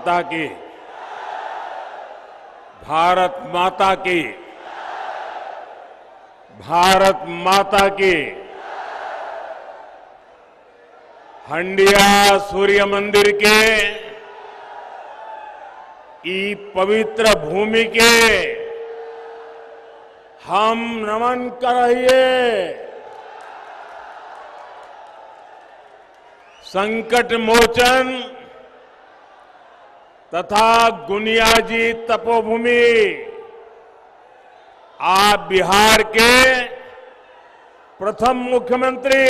माता की, भारत माता की, भारत माता की। हंडिया सूर्य मंदिर के ई पवित्र भूमि के हम नमन करिए। संकट मोचन तथा गुनियाजी तपोभूमि आप बिहार के प्रथम मुख्यमंत्री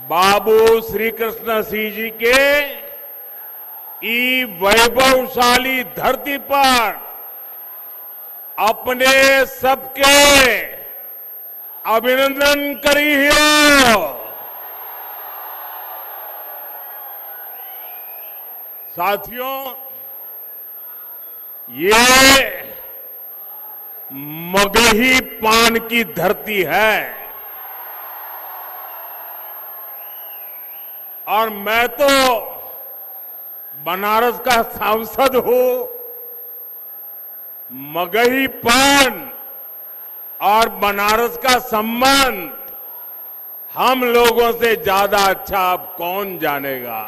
बाबू श्री कृष्ण सिंह जी के ई वैभवशाली धरती पर अपने सबके अभिनंदन करियो। साथियों, ये मगही पान की धरती है और मैं तो बनारस का सांसद हूं। मगही पान और बनारस का संबंध हम लोगों से ज्यादा अच्छा अब कौन जानेगा।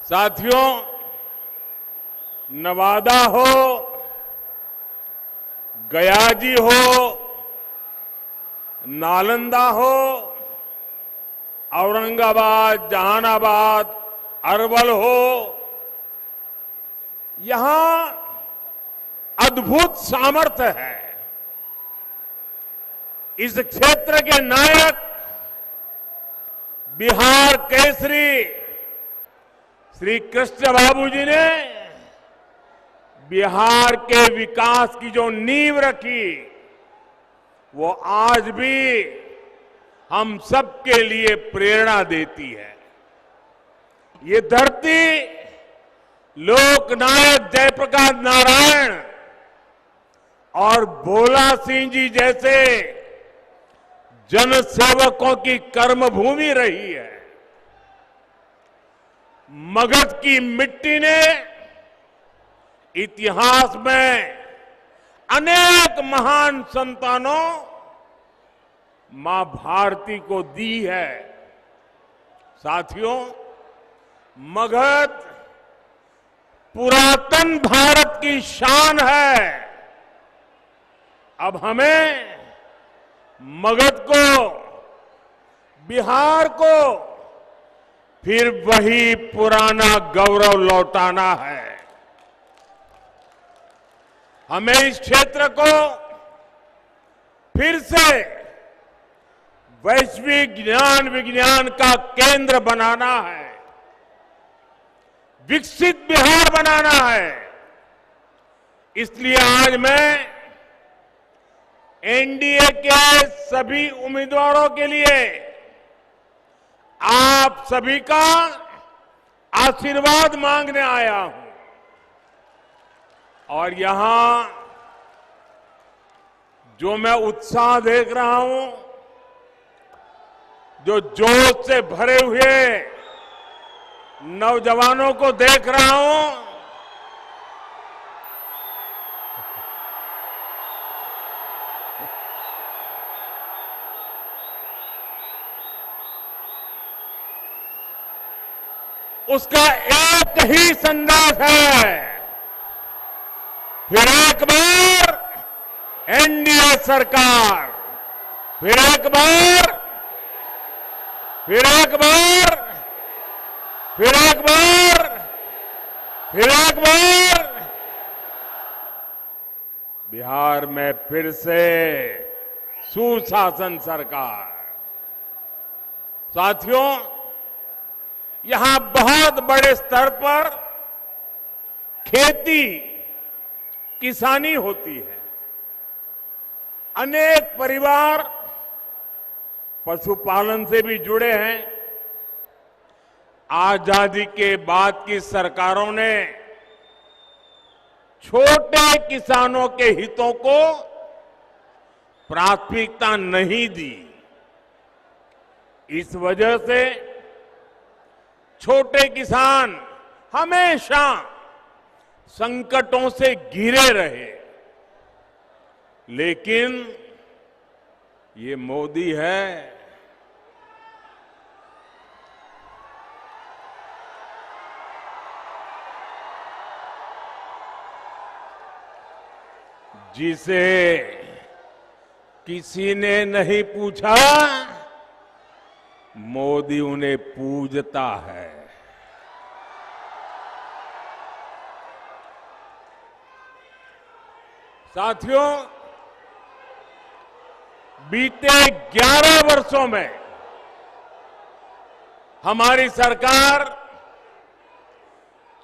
साथियों, नवादा हो, गयाजी हो, नालंदा हो, औरंगाबाद, जहानाबाद, अरवल हो, यहां अद्भुत सामर्थ्य है। इस क्षेत्र के नायक बिहार केसरी श्री कृष्ण बाबू जी ने बिहार के विकास की जो नींव रखी, वो आज भी हम सबके लिए प्रेरणा देती है। ये धरती लोकनायक जयप्रकाश नारायण और भोला सिंह जी जैसे जनसेवकों की कर्मभूमि रही है। मगध की मिट्टी ने इतिहास में अनेक महान संतानों मां भारती को दी है। साथियों, मगध पुरातन भारत की शान है। अब हमें मगध को, बिहार को फिर वही पुराना गौरव लौटाना है। हमें इस क्षेत्र को फिर से वैश्विक ज्ञान विज्ञान का केंद्र बनाना है, विकसित बिहार बनाना है। इसलिए आज मैं एनडीए के सभी उम्मीदवारों के लिए आप सभी का आशीर्वाद मांगने आया हूं। और यहां जो मैं उत्साह देख रहा हूं, जो जोश से भरे हुए नौजवानों को देख रहा हूं, उसका एक ही संदेश है, फिर एक बार एनडीए सरकार, फिर एक बार, फिर एक बार, फिर एक बार, फिर एक बार बिहार में फिर से सुशासन सरकार। साथियों, यहां बहुत बड़े स्तर पर खेती किसानी होती है। अनेक परिवार पशुपालन से भी जुड़े हैं। आजादी के बाद की सरकारों ने छोटे किसानों के हितों को प्राथमिकता नहीं दी। इस वजह से छोटे किसान हमेशा संकटों से घिरे रहे, लेकिन ये मोदी है जिसे किसी ने नहीं पूछा, मोदी उन्हें पूजता है। साथियों, बीते 11 वर्षों में हमारी सरकार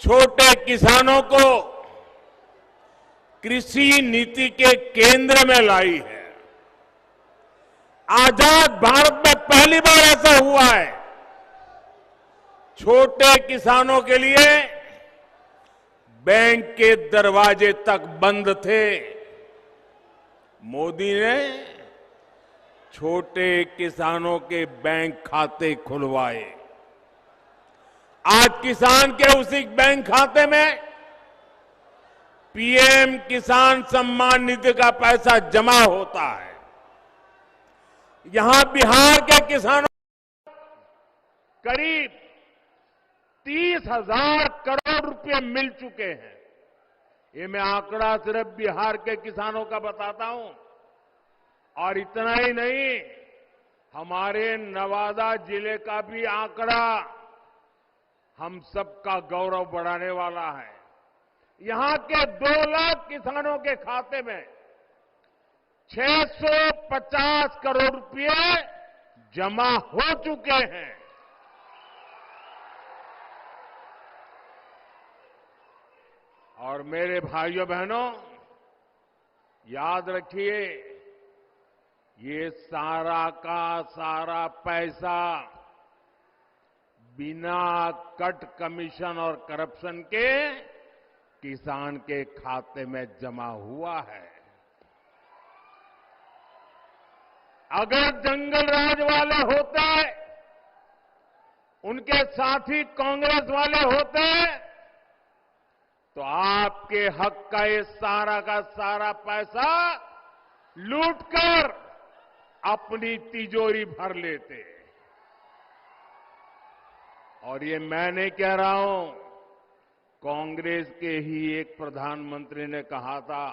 छोटे किसानों को कृषि नीति के केंद्र में लाई है। आजाद भारत में पहली बार ऐसा हुआ है, छोटे किसानों के लिए बैंक के दरवाजे तक बंद थे। मोदी ने छोटे किसानों के बैंक खाते खुलवाए। आज किसान के उसी बैंक खाते में पीएम किसान सम्मान निधि का पैसा जमा होता है। यहां बिहार के किसानों करीब 30,000 करोड़ रुपए मिल चुके हैं। ये मैं आंकड़ा सिर्फ बिहार के किसानों का बताता हूं। और इतना ही नहीं, हमारे नवादा जिले का भी आंकड़ा हम सबका गौरव बढ़ाने वाला है। यहां के 2 लाख किसानों के खाते में 650 करोड़ रुपए जमा हो चुके हैं। और मेरे भाइयों बहनों, याद रखिए, ये सारा का सारा पैसा बिना कट कमीशन और करप्शन के किसान के खाते में जमा हुआ है। अगर जंगल राज वाले होते, उनके साथी कांग्रेस वाले होते, तो आपके हक का ये सारा का सारा पैसा लूटकर अपनी तिजोरी भर लेते। और ये मैं नहीं कह रहा हूं, कांग्रेस के ही एक प्रधानमंत्री ने कहा था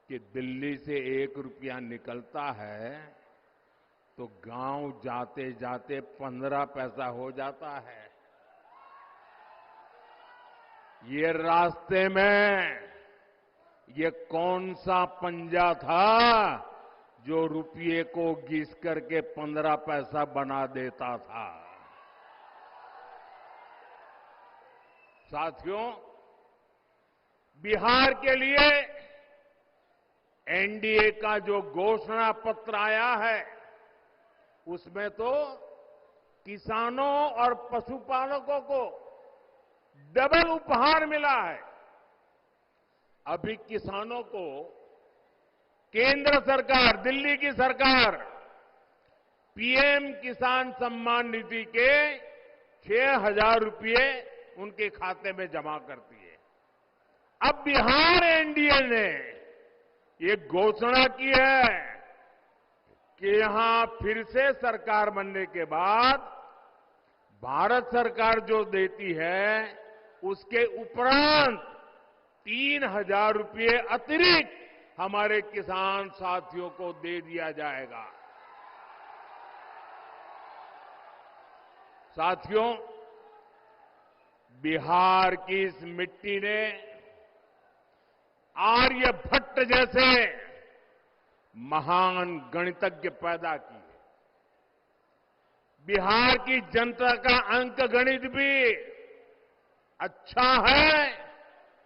कि दिल्ली से 1 रुपया निकलता है तो गांव जाते जाते 15 पैसा हो जाता है। ये रास्ते में ये कौन सा पंजा था जो रुपये को घिस करके 15 पैसा बना देता था। साथियों, बिहार के लिए एनडीए का जो घोषणा पत्र आया है, उसमें तो किसानों और पशुपालकों को डबल उपहार मिला है। अभी किसानों को केंद्र सरकार, दिल्ली की सरकार पीएम किसान सम्मान निधि के 6,000 रुपये उनके खाते में जमा करती है। अब बिहार एनडीए ने ये घोषणा की है कि यहां फिर से सरकार बनने के बाद भारत सरकार जो देती है, उसके उपरांत 3,000 रुपये अतिरिक्त हमारे किसान साथियों को दे दिया जाएगा। साथियों, बिहार की इस मिट्टी ने आर्यभट्ट जैसे महान गणितज्ञ पैदा किए। बिहार की जनता का अंक गणित भी अच्छा है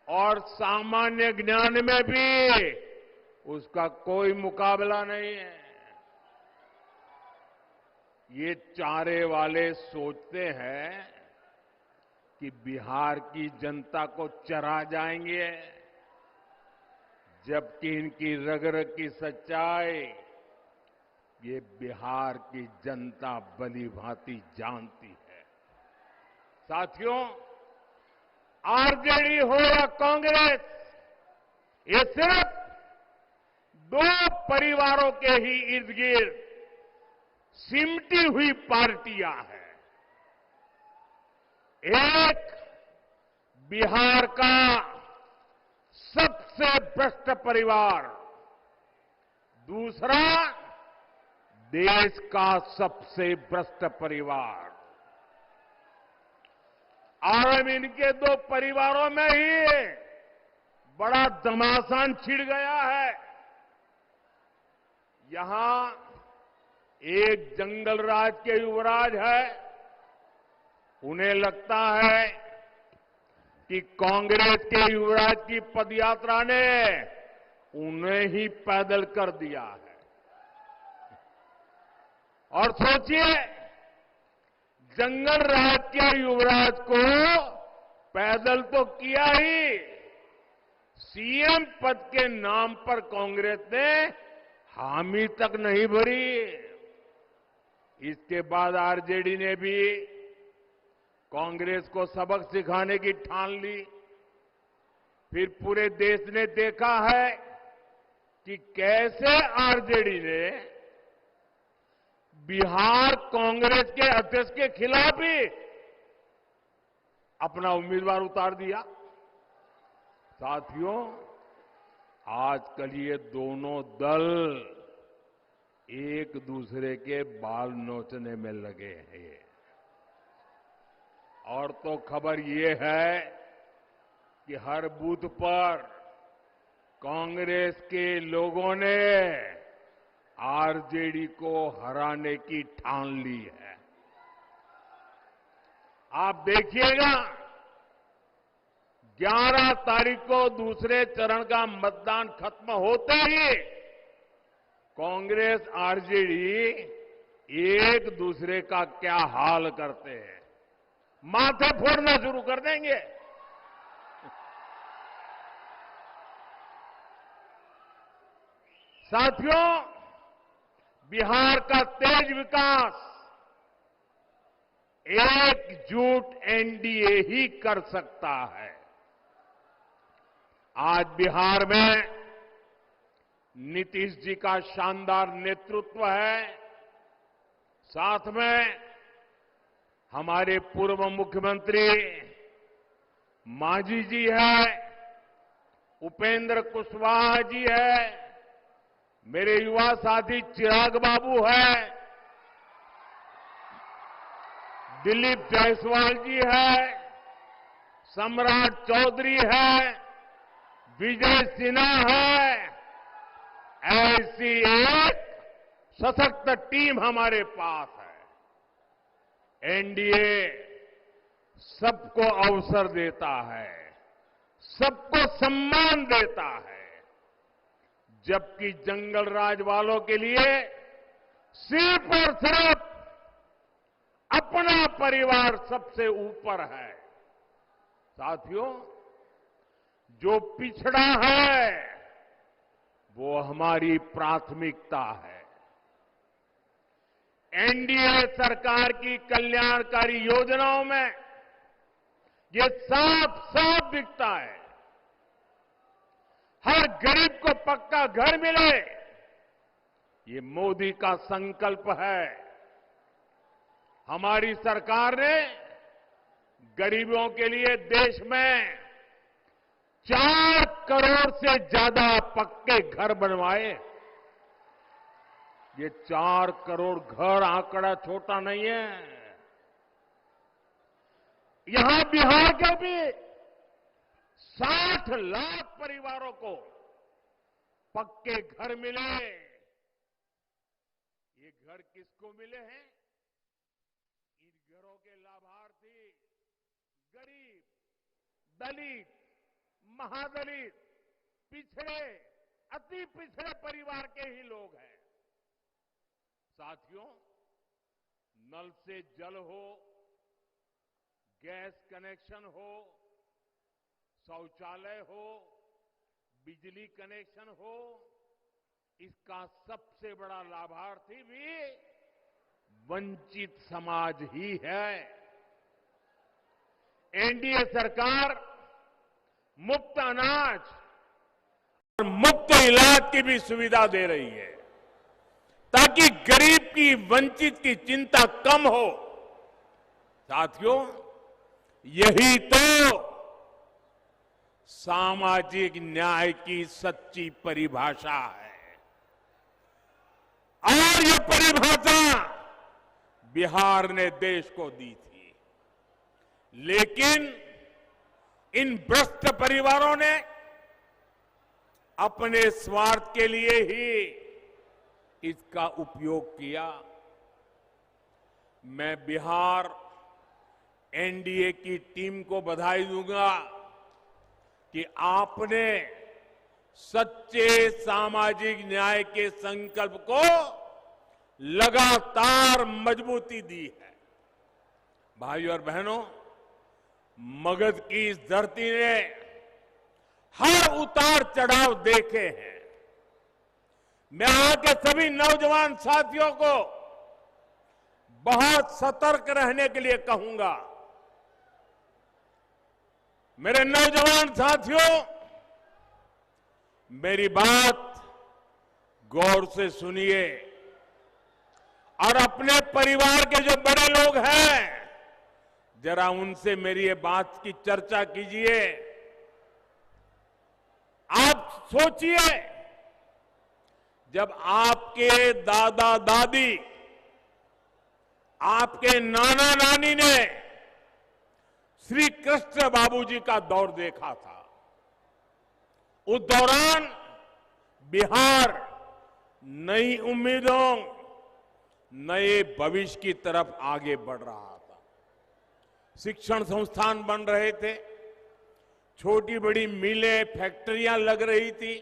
और सामान्य ज्ञान में भी उसका कोई मुकाबला नहीं है। ये चारे वाले सोचते हैं कि बिहार की जनता को चरा जाएंगे, जबकि इनकी रग रग की सच्चाई ये बिहार की जनता भली भांति जानती है। साथियों, आरजेडी हो या कांग्रेस, ये सिर्फ दो परिवारों के ही इर्द गिर्द सिमटी हुई पार्टियां हैं। एक बिहार का सबसे भ्रष्ट परिवार, दूसरा देश का सबसे भ्रष्ट परिवार। और इनके दो परिवारों में ही बड़ा घमासान छिड़ गया है। यहां एक जंगल राज के युवराज है, उन्हें लगता है कि कांग्रेस के युवराज की पदयात्रा ने उन्हें ही पैदल कर दिया है। और सोचिए, जंगल राज के युवराज को पैदल तो किया ही, सीएम पद के नाम पर कांग्रेस ने हामी तक नहीं भरी। इसके बाद आरजेडी ने भी कांग्रेस को सबक सिखाने की ठान ली। फिर पूरे देश ने देखा है कि कैसे आरजेडी ने बिहार कांग्रेस के अध्यक्ष के खिलाफ ही अपना उम्मीदवार उतार दिया। साथियों, आजकल ये दोनों दल एक दूसरे के बाल नोचने में लगे हैं। और तो खबर ये है कि हर बूथ पर कांग्रेस के लोगों ने आरजेडी को हराने की ठान ली है। आप देखिएगा, 11 तारीख को दूसरे चरण का मतदान खत्म होते ही कांग्रेस आरजेडी एक दूसरे का क्या हाल करते हैं, माथे फोड़ना शुरू कर देंगे। साथियों, बिहार का तेज विकास एकजुट एनडीए ही कर सकता है। आज बिहार में नीतीश जी का शानदार नेतृत्व है, साथ में हमारे पूर्व मुख्यमंत्री मांझी जी है, उपेंद्र कुशवाहा जी है, मेरे युवा साथी चिराग बाबू है, दिलीप जायसवाल जी है, सम्राट चौधरी है, विजय सिन्हा है। ऐसी एक सशक्त टीम हमारे पास है। एनडीए सबको अवसर देता है, सबको सम्मान देता है, जबकि जंगल राज वालों के लिए सिर्फ और सिर्फ अपना परिवार सबसे ऊपर है। साथियों, जो पिछड़ा है वो हमारी प्राथमिकता है। एनडीए सरकार की कल्याणकारी योजनाओं में ये साफ साफ दिखता है। हर गरीब को पक्का घर मिले, ये मोदी का संकल्प है। हमारी सरकार ने गरीबों के लिए देश में 4 करोड़ से ज्यादा पक्के घर बनवाए। ये 4 करोड़ घर आंकड़ा छोटा नहीं है। यहां बिहार के भी 60 लाख परिवारों को पक्के घर मिले। ये घर किसको मिले हैं? इन घरों के लाभार्थी गरीब, दलित, महादलित, पिछड़े, अति पिछड़े परिवार के ही लोग हैं। साथियों, नल से जल हो, गैस कनेक्शन हो, शौचालय हो, बिजली कनेक्शन हो, इसका सबसे बड़ा लाभार्थी भी वंचित समाज ही है। एनडीए सरकार मुफ्त अनाज और मुफ्त इलाज की भी सुविधा दे रही है ताकि गरीब की, वंचित की चिंता कम हो। साथियों, यही तो सामाजिक न्याय की सच्ची परिभाषा है और ये परिभाषा बिहार ने देश को दी थी। लेकिन इन भ्रष्ट परिवारों ने अपने स्वार्थ के लिए ही इसका उपयोग किया। मैं बिहार एनडीए की टीम को बधाई दूंगा कि आपने सच्चे सामाजिक न्याय के संकल्प को लगातार मजबूती दी है। भाइयों और बहनों, मगध की इस धरती ने हर उतार चढ़ाव देखे हैं। मैं यहां के सभी नौजवान साथियों को बहुत सतर्क रहने के लिए कहूंगा। मेरे नौजवान साथियों, मेरी बात गौर से सुनिए और अपने परिवार के जो बड़े लोग हैं, जरा उनसे मेरी ये बात की चर्चा कीजिए। आप सोचिए, जब आपके दादा दादी, आपके नाना नानी ने श्री कृष्ण बाबूजी का दौर देखा था, उस दौरान बिहार नई उम्मीदों, नए भविष्य की तरफ आगे बढ़ रहा था। शिक्षण संस्थान बन रहे थे, छोटी बड़ी मिलें, फैक्ट्रियां लग रही थी।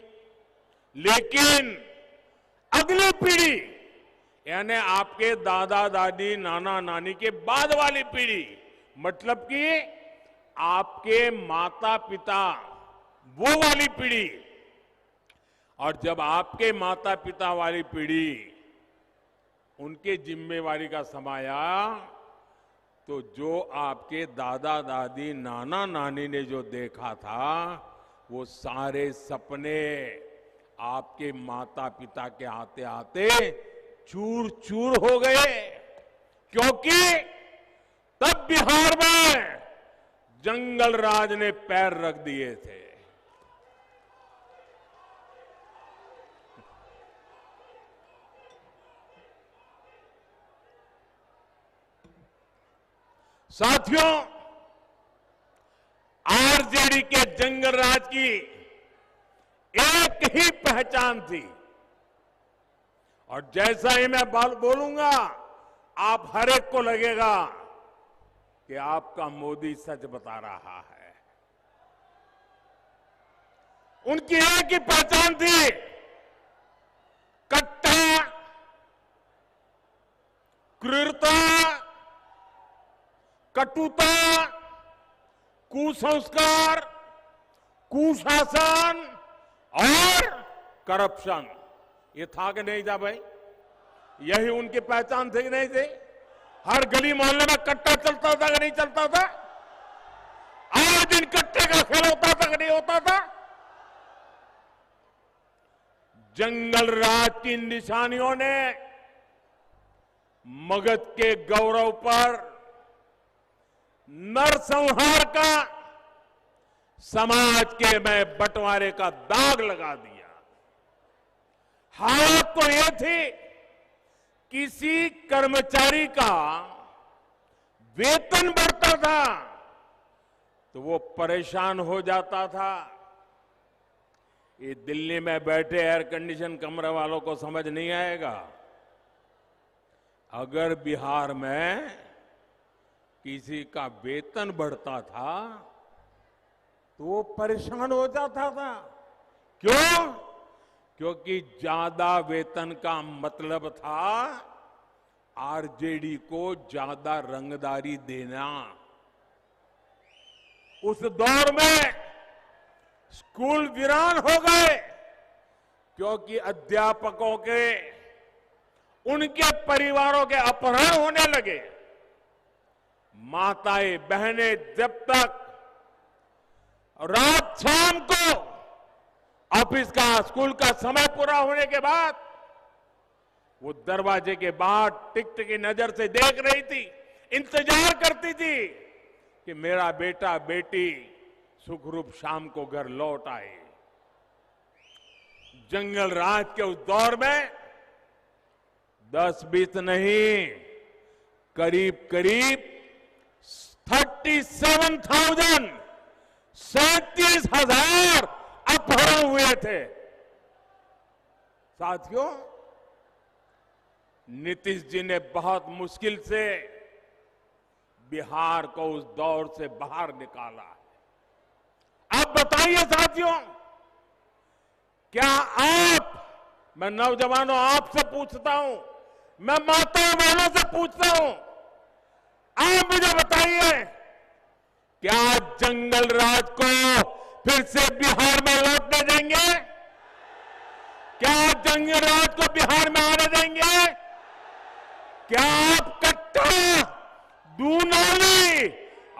लेकिन अगली पीढ़ी, यानी आपके दादा दादी, नाना नानी के बाद वाली पीढ़ी, मतलब कि आपके माता पिता, वो वाली पीढ़ी, और जब आपके माता पिता वाली पीढ़ी उनके जिम्मेवारी का समय आया, तो जो आपके दादा दादी, नाना नानी ने जो देखा था, वो सारे सपने आपके माता पिता के आते आते चूर चूर हो गए। क्योंकि तब बिहार में जंगल राज ने पैर रख दिए थे। साथियों, आरजेडी के जंगल राज की एक ही पहचान थी, और जैसा ही मैं बोलूंगा, आप हर एक को लगेगा कि आपका मोदी सच बता रहा है। उनकी एक ही पहचान थी, कट्टा, क्रूरता, कटुता, कुसंस्कार, कुशासन और करप्शन। ये था कि नहीं था भाई? यही उनकी पहचान थी कि नहीं थी? हर गली मोहल्ले में कट्टा चलता था कि नहीं चलता था? आए दिन कट्टे का खेल होता था कि नहीं होता था? जंगल राज की निशानियों ने मगध के गौरव पर नरसंहार का, समाज के में बंटवारे का दाग लगा दिया। हालत तो यह थी, किसी कर्मचारी का वेतन बढ़ता था तो वो परेशान हो जाता था। ये दिल्ली में बैठे एयर कंडीशन कमरे वालों को समझ नहीं आएगा। अगर बिहार में किसी का वेतन बढ़ता था तो वो परेशान हो जाता था। क्यों? क्योंकि ज्यादा वेतन का मतलब था आरजेडी को ज्यादा रंगदारी देना। उस दौर में स्कूल वीरान हो गए क्योंकि अध्यापकों के, उनके परिवारों के अपहरण होने लगे। माताएं बहनें जब तक रात शाम को ऑफिस का स्कूल का समय पूरा होने के बाद वो दरवाजे के बाहर टिकटिकी नजर से देख रही थी, इंतजार करती थी कि मेरा बेटा बेटी सुखरूप शाम को घर लौट आए। जंगल राज के उस दौर में 10-20 नहीं, करीब करीब 37,000 अपहरण हुए थे। साथियों, नीतीश जी ने बहुत मुश्किल से बिहार को उस दौर से बाहर निकाला है। अब बताइए साथियों, क्या आप, मैं नौजवानों आपसे पूछता हूं, मैं माताओं बहनों से पूछता हूं, आप मुझे बताइए, क्या जंगल राज को फिर से बिहार में लौटने देंगे? क्या जंगल राज को बिहार में आने देंगे? क्या आप कट्टा, दूनाली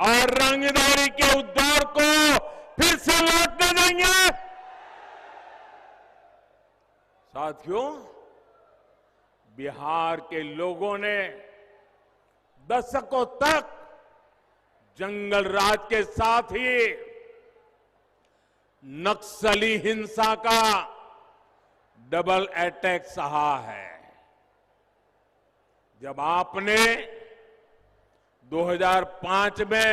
और रंगदारी के उस दौर को फिर से लौटने देंगे? साथियों, बिहार के लोगों ने दशकों तक जंगल राज के साथ ही नक्सली हिंसा का डबल अटैक सहा है। जब आपने 2005 में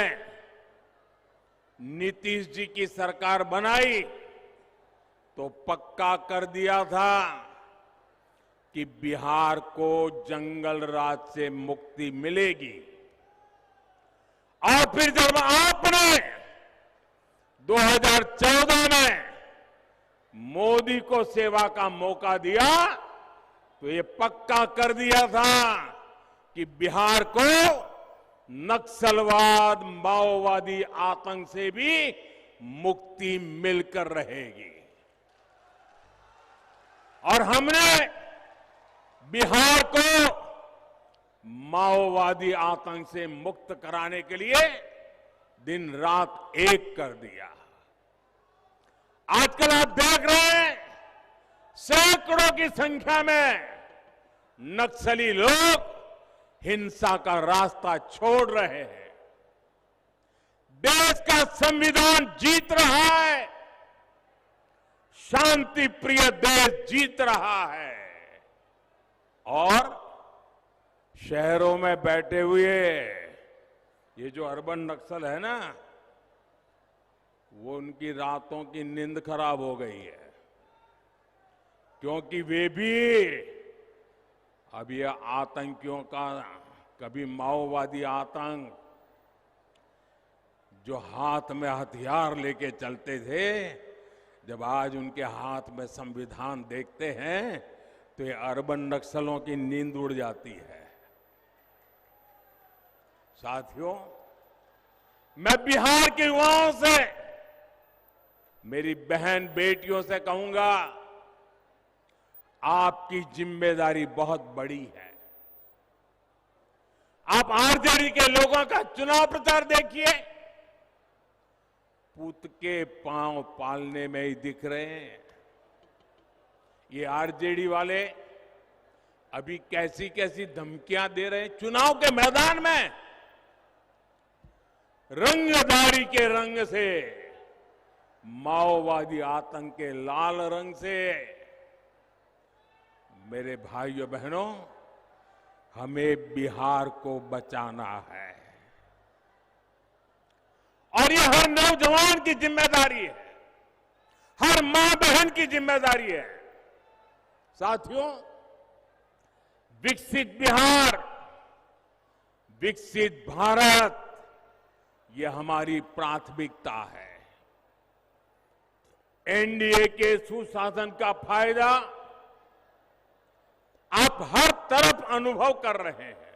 नीतीश जी की सरकार बनाई तो पक्का कर दिया था कि बिहार को जंगल राज से मुक्ति मिलेगी। और फिर जब आपने 2014 में मोदी को सेवा का मौका दिया तो ये पक्का कर दिया था कि बिहार को नक्सलवाद, माओवादी आतंक से भी मुक्ति मिलकर रहेगी। और हमने बिहार को माओवादी आतंक से मुक्त कराने के लिए दिन रात एक कर दिया। आजकल आप देख रहे हैं, सैकड़ों की संख्या में नक्सली लोग हिंसा का रास्ता छोड़ रहे हैं। देश का संविधान जीत रहा है, शांति प्रिय देश जीत रहा है। और शहरों में बैठे हुए ये जो अर्बन नक्सल है ना, वो उनकी रातों की नींद खराब हो गई है, क्योंकि वे भी अब ये आतंकियों का, कभी माओवादी आतंक जो हाथ में हथियार लेके चलते थे, जब आज उनके हाथ में संविधान देखते हैं तो ये अर्बन नक्सलों की नींद उड़ जाती है। साथियों, मैं बिहार के युवाओं से, मेरी बहन बेटियों से कहूंगा, आपकी जिम्मेदारी बहुत बड़ी है। आप आरजेडी के लोगों का चुनाव प्रचार देखिए, पूत के पांव पालने में ही दिख रहे हैं। ये आरजेडी वाले अभी कैसी कैसी धमकियां दे रहे हैं चुनाव के मैदान में। रंगदारी के रंग से, माओवादी आतंक के लाल रंग से, मेरे भाइयों बहनों, हमें बिहार को बचाना है और ये हर नौजवान की जिम्मेदारी है, हर मां बहन की जिम्मेदारी है। साथियों, विकसित बिहार, विकसित भारत, ये हमारी प्राथमिकता है। एनडीए के सुशासन का फायदा आप हर तरफ अनुभव कर रहे हैं।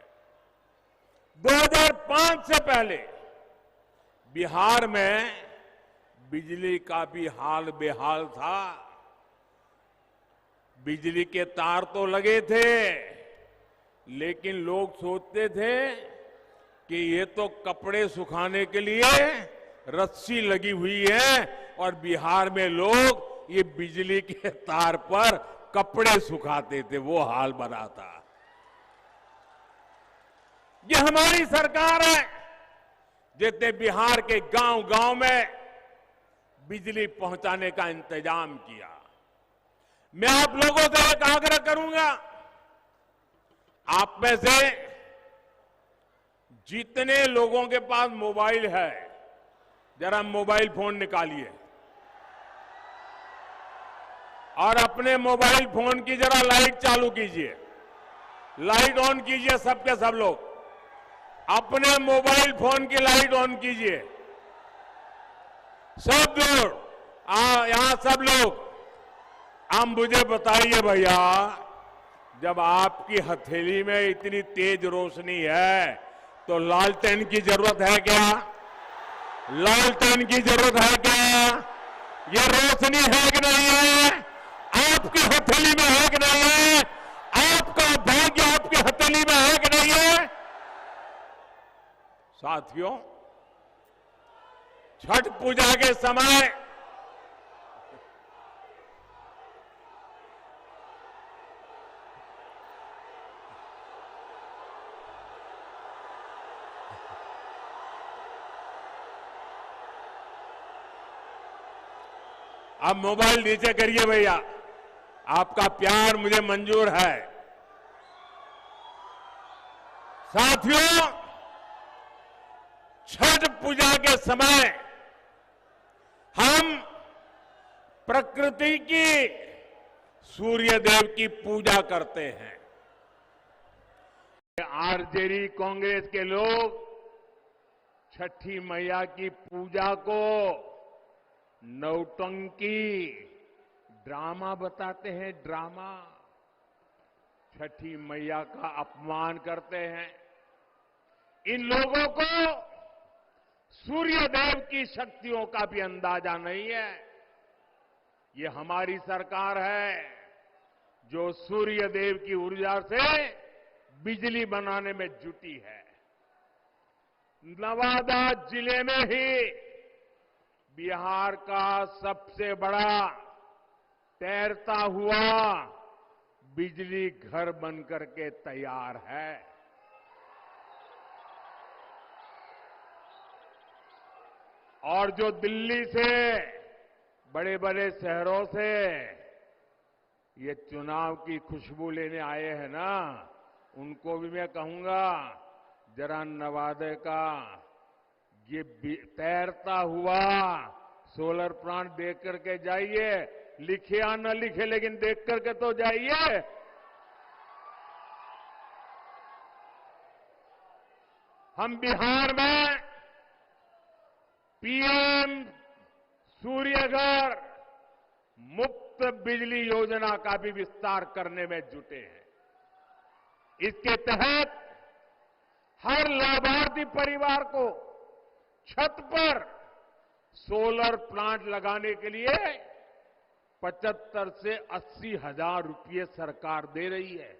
2005 से पहले बिहार में बिजली का भी हाल बेहाल था। बिजली के तार तो लगे थे, लेकिन लोग सोचते थे कि ये तो कपड़े सुखाने के लिए रस्सी लगी हुई है और बिहार में लोग ये बिजली के तार पर कपड़े सुखाते थे, वो हाल बना था। ये हमारी सरकार है जिसने बिहार के गांव-गांव में बिजली पहुंचाने का इंतजाम किया। मैं आप लोगों से एक आग्रह करूंगा, आप में से जितने लोगों के पास मोबाइल है, जरा मोबाइल फोन निकालिए और अपने मोबाइल फोन की जरा लाइट चालू कीजिए, लाइट ऑन कीजिए। सबके सब लोग अपने मोबाइल फोन की लाइट ऑन कीजिए। सब लोग यहां सब लोग, आप मुझे बताइए भैया, जब आपकी हथेली में इतनी तेज रोशनी है तो लालटेन की जरूरत है क्या? लालटेन की जरूरत है क्या? ये रोशनी है कि नहीं है? आपकी हथेली में है कि नहीं है? आपका भाग्य आपकी हथेली में है कि नहीं है? साथियों, छठ पूजा के समय आप मोबाइल नीचे करिए भैया, आपका प्यार मुझे मंजूर है। साथियों, छठ पूजा के समय हम प्रकृति की, सूर्य देव की पूजा करते हैं। आरजेडी कांग्रेस के लोग छठी मैया की पूजा को नौटंकी, ड्रामा बताते हैं, ड्रामा। छठी मैया का अपमान करते हैं। इन लोगों को सूर्य देव की शक्तियों का भी अंदाजा नहीं है। ये हमारी सरकार है जो सूर्य देव की ऊर्जा से बिजली बनाने में जुटी है। नवादा जिले में ही बिहार का सबसे बड़ा तैरता हुआ बिजली घर बनकर के तैयार है। और जो दिल्ली से, बड़े बड़े शहरों से ये चुनाव की खुशबू लेने आए हैं ना, उनको भी मैं कहूंगा, जरा नवादा का ये तैरता हुआ सोलर प्लांट देख करके जाइए। लिखे या न लिखे, लेकिन देख करके तो जाइए। हम बिहार में पीएम सूर्यघर मुफ्त बिजली योजना का भी विस्तार करने में जुटे हैं। इसके तहत हर लाभार्थी परिवार को छत पर सोलर प्लांट लगाने के लिए 75 से 80 हजार रुपये सरकार दे रही है।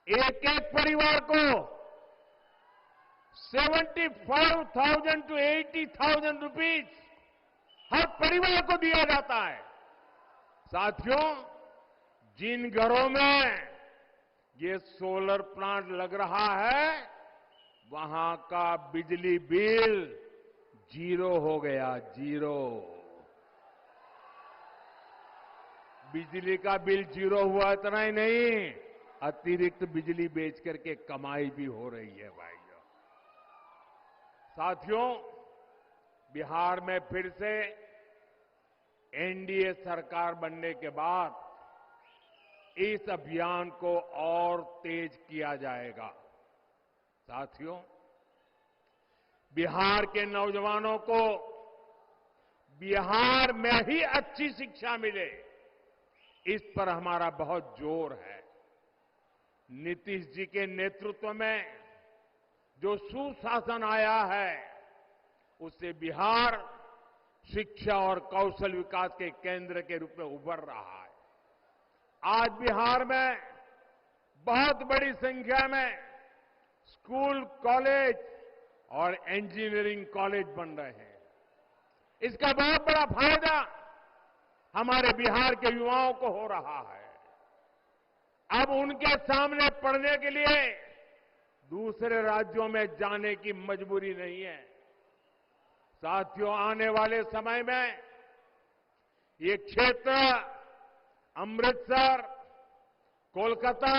एक एक परिवार को 75,000 to 80,000 रुपीज हर परिवार को दिया जाता है। साथियों, जिन घरों में ये सोलर प्लांट लग रहा है, वहां का बिजली बिल 0 हो गया, 0। बिजली का बिल 0 हुआ, इतना ही नहीं, अतिरिक्त बिजली बेच करके कमाई भी हो रही है भाइयों। साथियों, बिहार में फिर से एनडीए सरकार बनने के बाद इस अभियान को और तेज किया जाएगा। साथियों, बिहार के नौजवानों को बिहार में ही अच्छी शिक्षा मिले, इस पर हमारा बहुत जोर है। नीतीश जी के नेतृत्व में जो सुशासन आया है, उससे बिहार शिक्षा और कौशल विकास के केंद्र के रूप में उभर रहा है। आज बिहार में बहुत बड़ी संख्या में स्कूल, कॉलेज और इंजीनियरिंग कॉलेज बन रहे हैं। इसका बहुत बड़ा फायदा हमारे बिहार के युवाओं को हो रहा है। अब उनके सामने पढ़ने के लिए दूसरे राज्यों में जाने की मजबूरी नहीं है। साथियों, आने वाले समय में ये क्षेत्र अमृतसर, कोलकाता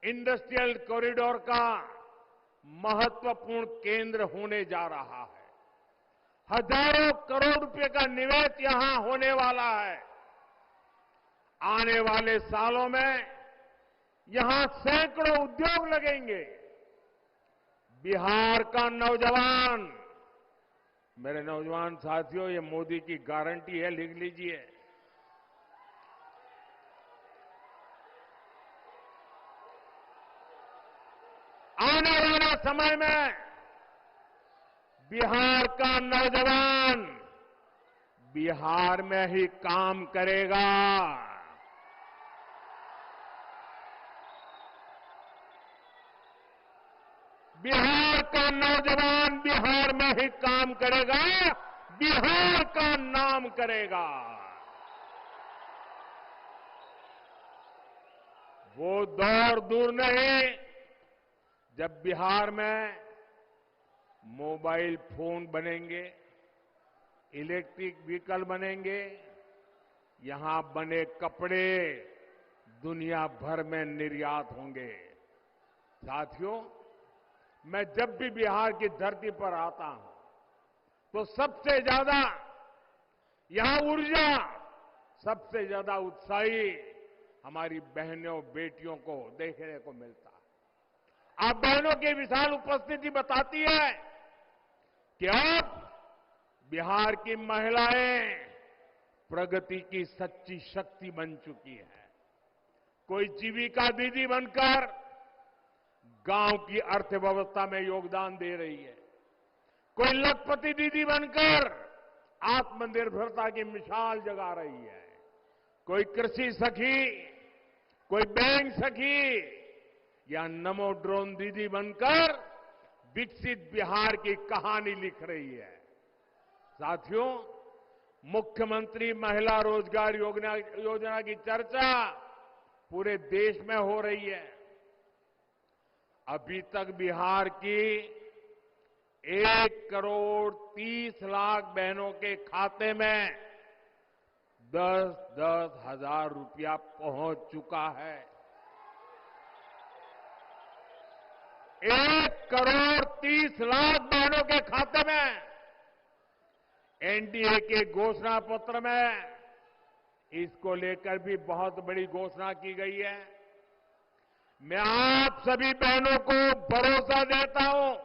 इंडस्ट्रियल कॉरिडोर का महत्वपूर्ण केंद्र होने जा रहा है। हजारों करोड़ रुपए का निवेश यहां होने वाला है। आने वाले सालों में यहां सैकड़ों उद्योग लगेंगे। बिहार का नौजवान, मेरे नौजवान साथियों, ये मोदी की गारंटी है, लिख लीजिए। आने वाले समय में बिहार का नौजवान बिहार में ही काम करेगा। बिहार का नौजवान बिहार में ही काम करेगा, बिहार का नाम करेगा। वो दौर दूर नहीं जब बिहार में मोबाइल फोन बनेंगे, इलेक्ट्रिक व्हीकल बनेंगे, यहां बने कपड़े दुनिया भर में निर्यात होंगे। साथियों, मैं जब भी बिहार की धरती पर आता हूं तो सबसे ज्यादा यहां ऊर्जा, सबसे ज्यादा उत्साही हमारी बहनों बेटियों को देखने को मिलता है। आप बहनों की विशाल उपस्थिति बताती है कि अब बिहार की महिलाएं प्रगति की सच्ची शक्ति बन चुकी है। कोई जीविका दीदी बनकर गांव की अर्थव्यवस्था में योगदान दे रही है, कोई लखपति दीदी बनकर आत्मनिर्भरता की मिसाल जगा रही है, कोई कृषि सखी, कोई बैंक सखी या नमो ड्रोन दीदी बनकर विकसित बिहार की कहानी लिख रही है। साथियों, मुख्यमंत्री महिला रोजगार योजना की चर्चा पूरे देश में हो रही है। अभी तक बिहार की 1,30,00,000 बहनों के खाते में 10-10 हजार रुपया पहुंच चुका है। 1,30,00,000 बहनों के खाते में एनडीए के घोषणा पत्र में इसको लेकर भी बहुत बड़ी घोषणा की गई है। मैं आप सभी बहनों को भरोसा देता हूं,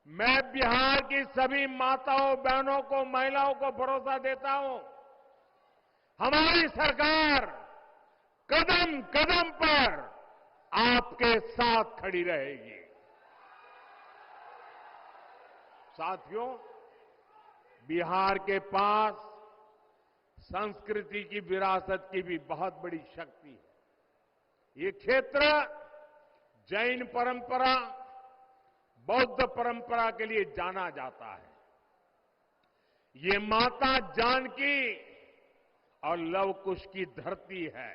मैं बिहार की सभी माताओं बहनों को, महिलाओं को भरोसा देता हूं, हमारी सरकार कदम कदम पर आपके साथ खड़ी रहेगी। साथियों, बिहार के पास संस्कृति की विरासत की भी बहुत बड़ी शक्ति है। ये क्षेत्र जैन परंपरा, बौद्ध परंपरा के लिए जाना जाता है। ये माता जानकी और लव कुश की धरती है।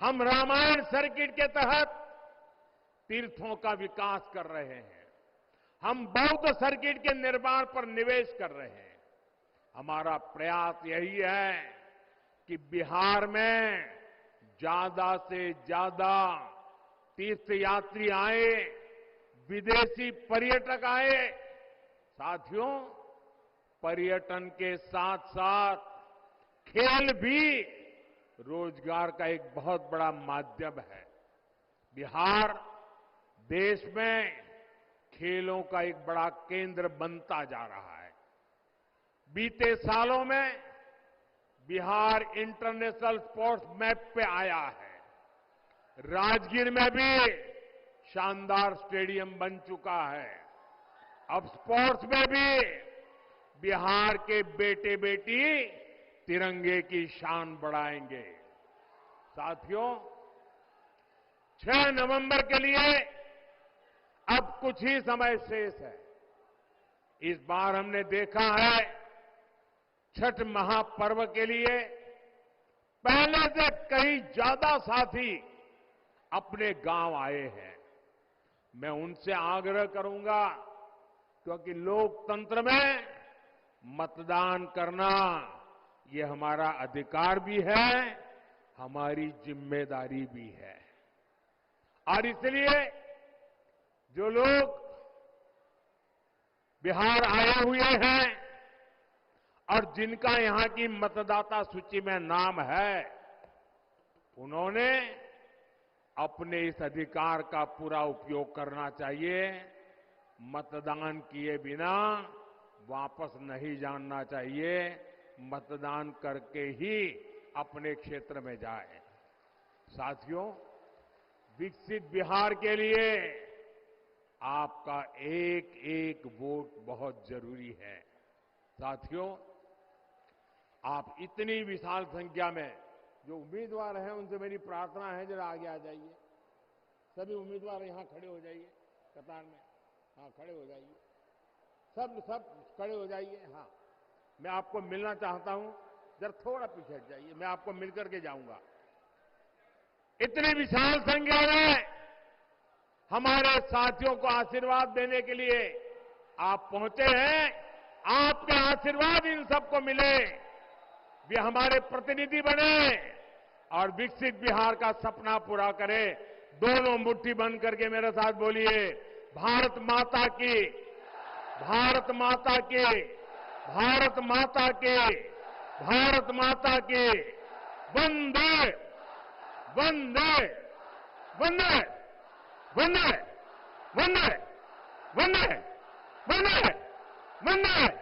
हम रामायण सर्किट के तहत तीर्थों का विकास कर रहे हैं। हम बौद्ध सर्किट के निर्माण पर निवेश कर रहे हैं। हमारा प्रयास यही है कि बिहार में ज्यादा से ज्यादा तीर्थयात्री आए, विदेशी पर्यटक आए। साथियों, पर्यटन के साथ साथ खेल भी रोजगार का एक बहुत बड़ा माध्यम है। बिहार देश में खेलों का एक बड़ा केंद्र बनता जा रहा है। बीते सालों में बिहार इंटरनेशनल स्पोर्ट्स मैप पे आया है। राजगीर में भी शानदार स्टेडियम बन चुका है। अब स्पोर्ट्स में भी बिहार के बेटे बेटी तिरंगे की शान बढ़ाएंगे। साथियों, 6 नवंबर के लिए अब कुछ ही समय शेष है। इस बार हमने देखा है छठ महापर्व के लिए पहले से कहीं ज्यादा साथी अपने गांव आए हैं। मैं उनसे आग्रह करूंगा, क्योंकि लोकतंत्र में मतदान करना ये हमारा अधिकार भी है, हमारी जिम्मेदारी भी है। और इसलिए जो लोग बिहार आए हुए हैं और जिनका यहां की मतदाता सूची में नाम है, उन्होंने अपने इस अधिकार का पूरा उपयोग करना चाहिए। मतदान किए बिना वापस नहीं जाना चाहिए। मतदान करके ही अपने क्षेत्र में जाए। साथियों, विकसित बिहार के लिए आपका एक एक वोट बहुत जरूरी है। साथियों, आप इतनी विशाल संख्या में जो उम्मीदवार हैं, उनसे मेरी प्रार्थना है जरा आगे आ जाइए। सभी उम्मीदवार यहां खड़े हो जाइए कतार में। हाँ, खड़े हो जाइए। सब खड़े हो जाइए। हाँ, मैं आपको मिलना चाहता हूं। जरा थोड़ा पीछे हट जाइए, मैं आपको मिलकर के जाऊंगा। इतनी विशाल संख्या में हमारे साथियों को आशीर्वाद देने के लिए आप पहुंचे हैं। आपके आशीर्वाद इन सबको मिले, वे हमारे प्रतिनिधि बने और विकसित बिहार का सपना पूरा करें। दोनों मुट्ठी बंद करके मेरे साथ बोलिए, भारत माता की, भारत माता की, भारत माता की, भारत माता की। वंदे वंदे वंदे वंदे वंदे वंदे वंदे वंदे